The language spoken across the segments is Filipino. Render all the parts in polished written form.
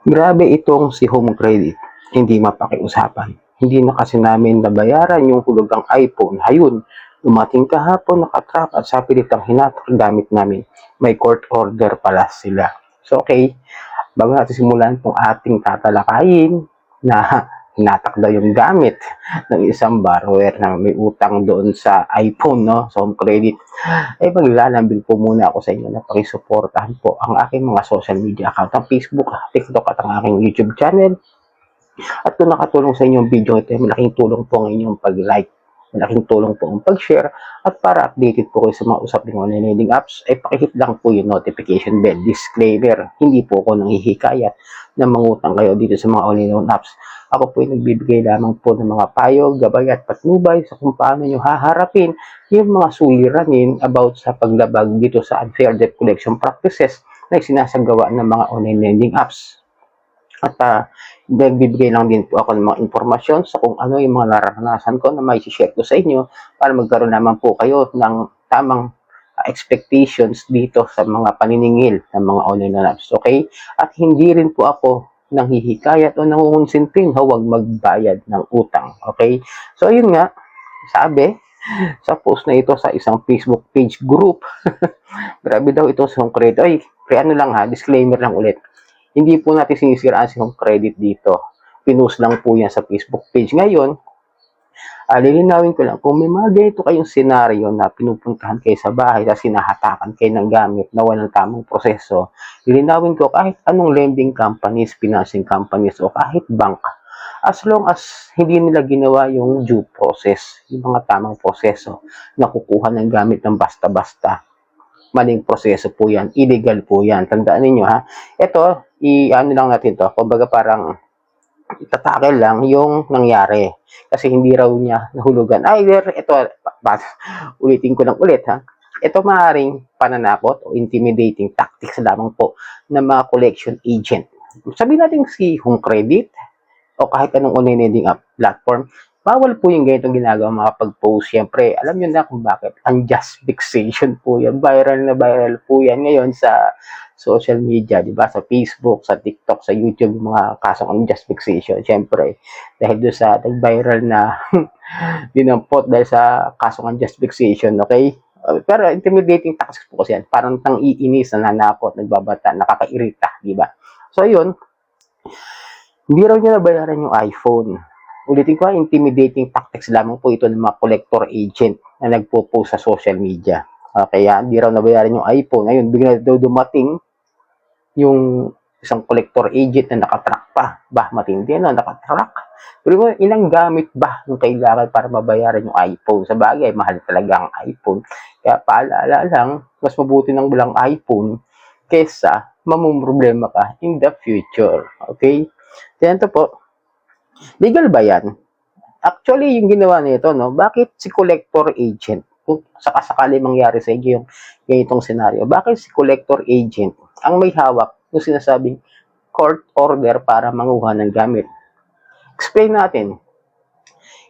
Grabe itong si Home Credit, hindi mapakiusapan. Hindi na kasi namin nabayaran yung hulugang iPhone. Ayun, dumating kahapon, nakatrap at sa pilitang hinatak gamit namin. May court order pala sila. So okay, bago natin simulan itong ating tatalakayin na hinatak daw yung gamit ng isang borrower na may utang doon sa iPhone, no? Sa Home Credit. Ay maglalambing po muna ako sa inyo na pakisuportahan po ang aking mga social media account, ang Facebook, TikTok at ang aking YouTube channel. At kung nakatulong sa inyo ang video ito, malaking tulong po ang inyong pag-like, malaking tulong po ang pag-share, at para updated po kayo sa mga usaping online lending apps, ay pakihit lang po yung notification bell. Disclaimer, hindi po ako nanghihikayat na mangutang kayo dito sa mga online loan apps. Ako po ay nagbibigay lamang po ng mga payo, gabay at patnubay sa kung paano nyo haharapin yung mga suliranin about sa paglabag dito sa unfair debt collection practices na sinasagawa ng mga online lending apps. At nagbibigay lang din po ako ng mga informasyon sa kung ano yung mga naranasan ko na may share ko sa inyo para magkaroon naman po kayo ng tamang expectations dito sa mga paniningil ng mga online apps. Okay? At hindi rin po ako nanghihikayat o nangungonsinting huwag magbayad ng utang. Okay? So, yun nga, sabi sa post na ito sa isang Facebook page group. Grabe daw ito sa Home Credit. Ay, ano lang ha, disclaimer lang ulit. Hindi po natin sinisiraan si Home Credit dito. Pinost lang po yan sa Facebook page. Ngayon, lilinawin ko lang, kung may mga ganito kayong senaryo na pinupuntahan kayo sa bahay at sinahatakan kayo ng gamit na walang tamang proseso, lilinawin ko kahit anong lending companies, financing companies, o kahit bank, as long as hindi nila ginawa yung due process, yung mga tamang proseso na kukuha ng gamit ng basta-basta, maling proseso po yan, illegal po yan. Tandaan niyo ha. Ito, ano lang natin to, kumbaga parang itatakel lang yung nangyari. Kasi hindi raw niya nahulugan. Ito, ulitin ko lang ulit ha. Ito maaaring pananakot o intimidating tactics lamang po ng mga collection agent. Sabihin natin si Home Credit o kahit anong online lending app platform, bawal po yung ganitong ginagawa mga pag-post. Siyempre, alam nyo na kung bakit. Unjust fixation po yan. Viral na viral po yan ngayon sa social media, di ba? Sa Facebook, sa TikTok, sa YouTube, yung mga kasong unjust fixation. Siyempre, dahil doon sa viral na dinampot dahil sa kasong unjust fixation, okay? Pero intimidating tactics po kasi yan. Parang tang iinis, nananakot, nagbabata, nakakairita, di ba? So, yun, hindi raw niya nabayaran yung iPhone. Ulitin ko, intimidating tactics lamang po ito ng mga collector agent na nagpo-post sa social media. Kaya hindi raw nabayaran yung iPhone. Ngayon, bigla daw dumating yung isang collector agent na nakatrack pa. Bah, matindi na, nakatrack. Pero mo, ilang gamit ba yung kailangan para mabayaran yung iPhone? Sa bagay, mahal talaga ang iPhone. Kaya paalala lang, mas mabuti ng walang iPhone kesa mamumroblema ka in the future. Okay? Ganito po, legal ba yan? Actually, yung ginawa nito, no, bakit si collector agent, kung sakasakali mangyari sa inyo yung ganitong senaryo, bakit si collector agent ang may hawak ng sinasabing court order para manguha ng gamit? Explain natin.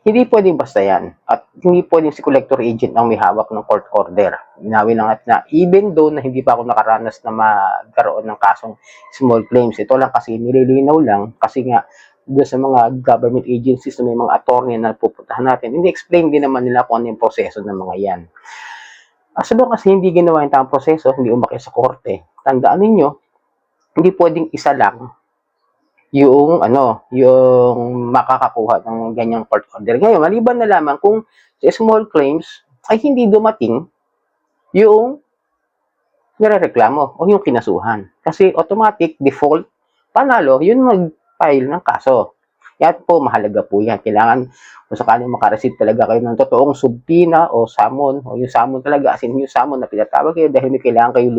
Hindi pwedeng basta yan. At hindi pwedeng si collector agent ang may hawak ng court order. Inawin lang natin na even though na hindi pa ako nakaranas na magkaroon ng kasong small claims, ito lang kasi nililinaw lang kasi nga doon sa mga government agencies na may mga attorney na pupuntahan natin, hindi explain din naman nila kung ano yung proseso ng mga yan. As long as hindi ginawa yung tamang proseso, hindi umaki sa korte, tandaan ninyo, hindi pwedeng isa lang yung makakakuha ng ganyang court order. Ngayon, maliban na lamang kung sa small claims ay hindi dumating yung nirereklamo o yung kinasuhan. Kasi automatic default, panalo, yun mag-file ng kaso. Yan po, mahalaga po yan. Kailangan, kung sakaling makareceive talaga kayo ng totoong subpina o summon, o yung summon talaga, as in yung summon na pinatawag kayo dahil may kailangan kayo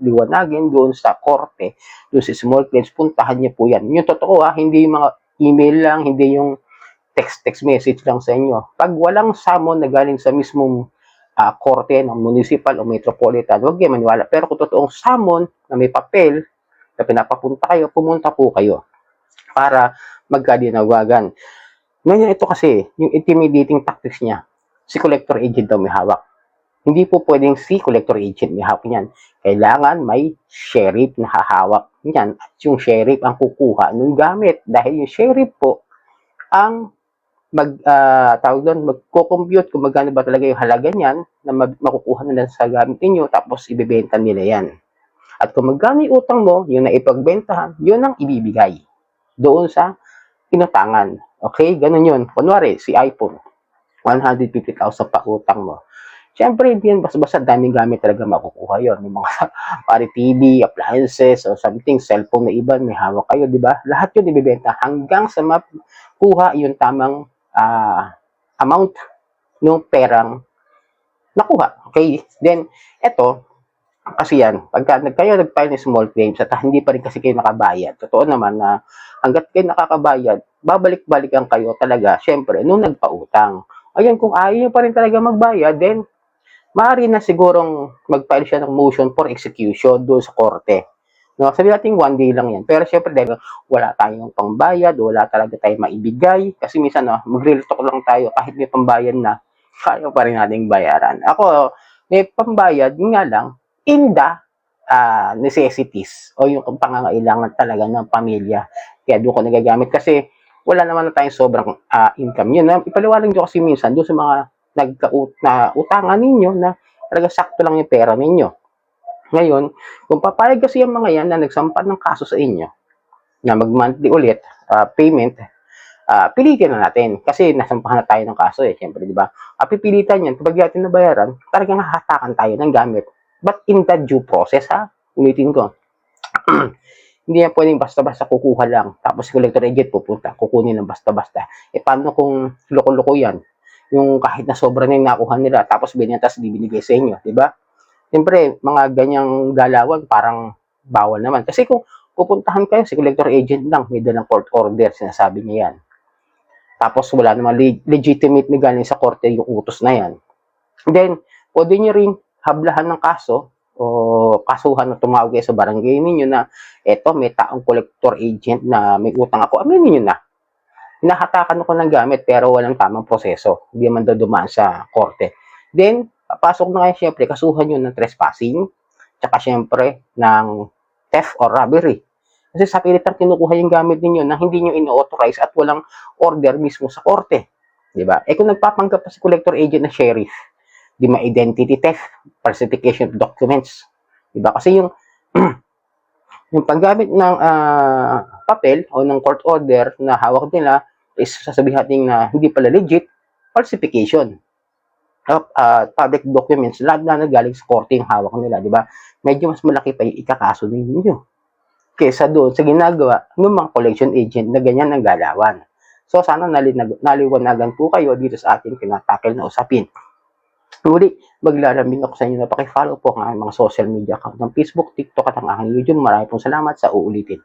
liwanagin doon sa korte, doon sa small claims, puntahan niyo po yan. Yung totoo hindi yung mga email lang, hindi yung text message lang sa inyo. Pag walang summon na galing sa mismong korte ng municipal o metropolitan, huwag kayo maniwala. Pero kung totoong summon na may papel na pinapapunta kayo, pumunta po kayo para magkadinawagan. Ngayon ito kasi, yung intimidating tactics niya, si collector agent daw may hawak. Hindi po pwedeng si collector agent may hawak niyan. Kailangan may sheriff na hahawak yan at yung sheriff ang kukuha ng gamit dahil yung sheriff po ang tawag doon, magko-compute kung magkano ba talaga yung halaga niyan na makukuha nila sa gamit ninyo tapos ibebenta nila yan. At kung magkano yung utang mo, yun na ipagbentahan, yun ang ibibigay doon sa inutangan. Okay? Ganun yun. Kunwari, si iPhone, 150,000 pa utang mo. Siyempre, hindi yan basta-basta daming gamit talaga makukuha yon. May mga pari TV, appliances, or something, cellphone na iba, may hawak kayo, di ba? Lahat yun ibibenta hanggang sa makuha yung tamang amount ng perang nakuha. Okay? Then, eto, kasi yan, pagka kayo nag-file ng small claims at hindi pa rin kasi kayo nakabayad, totoo naman na hanggat kayo nakakabayad, babalik-balikan kayo talaga, syempre, nung nagpautang. Ayun, kung ayaw nyo pa rin talaga magbayad, then maaari na sigurong mag-file siya ng motion for execution doon sa korte. No, sabi natin 1 day lang yan. Pero syempre dahil wala tayong pangbayad, wala talaga tayong maibigay. Kasi minsan magre-retalk lang tayo kahit may pambayad na, kaya pa rin nating bayaran. Ako, may pambayad nga lang in the necessities o yung pangangailangan talaga ng pamilya. Kaya doon ko nagagamit kasi wala naman na tayong sobrang income. Yun, ipaliwanag nyo kasi minsan doon sa mga utangan ninyo na talaga sakto lang yung pera ninyo. Ngayon, kung papayag kasi yung mga yan na nagsampa ng kaso sa inyo, na mag-monthly ulit, payment, pilitin na natin. Kasi nasampahan na tayo ng kaso Siyempre, di ba? Pipilitan yan, kapag natin nabayaran, talagang hahatakan tayo ng gamit. But in the due process, ulitin ko. Hindi yan pwedeng basta-basta kukuha lang. Tapos si collector agent pupunta, kukunin ng basta-basta. Paano kung loko-loko yan? Yung kahit na sobra na yung nakuha nila, tapos binentas bibinigay sa inyo, di ba? Siyempre, mga ganyang galawan parang bawal naman. Kasi kung pupuntahan kayo, si collector agent lang, may dalang court order, sinasabi niya yan. Tapos wala namang legitimate na galing sa korte yung utos na yan. Then, pwede nyo rin hablahan ng kaso o kasuhan na tumawag kayo sa barangay ninyo na eto, may taong collector agent na may utang ako, aminin nyo na. Hinahatakan ako ng gamit pero walang tamang proseso. Hindi man daw dumaan sa korte. Then, papasok na kayo siyempre, kasuhan nyo ng trespassing, tsaka siyempre ng theft or robbery. Kasi sa pilitang kinukuha yung gamit ninyo na hindi nyo ino-authorize at walang order mismo sa korte. Diba? Kung nagpapanggap pa si collector agent na sheriff, di ma-identity theft, falsification of documents. Diba? Kasi yung yung paggamit ng papel o ng court order na hawak nila is sasabihin natin na hindi pala legit, falsification of public documents, lahat na galing sa korte yung hawak nila, di ba? Medyo mas malaki pa yung ikakaso ninyo kesa doon sa ginagawa ng mga collection agent na ganyan ang galawan. So, sana naliwanagan po kayo dito sa ating tinatakil na usapin. Muli, maglalambing ako sa inyo na paki-follow po ang mga social media account ng Facebook, TikTok at ang aking YouTube. Maraming pong salamat sa uulitin.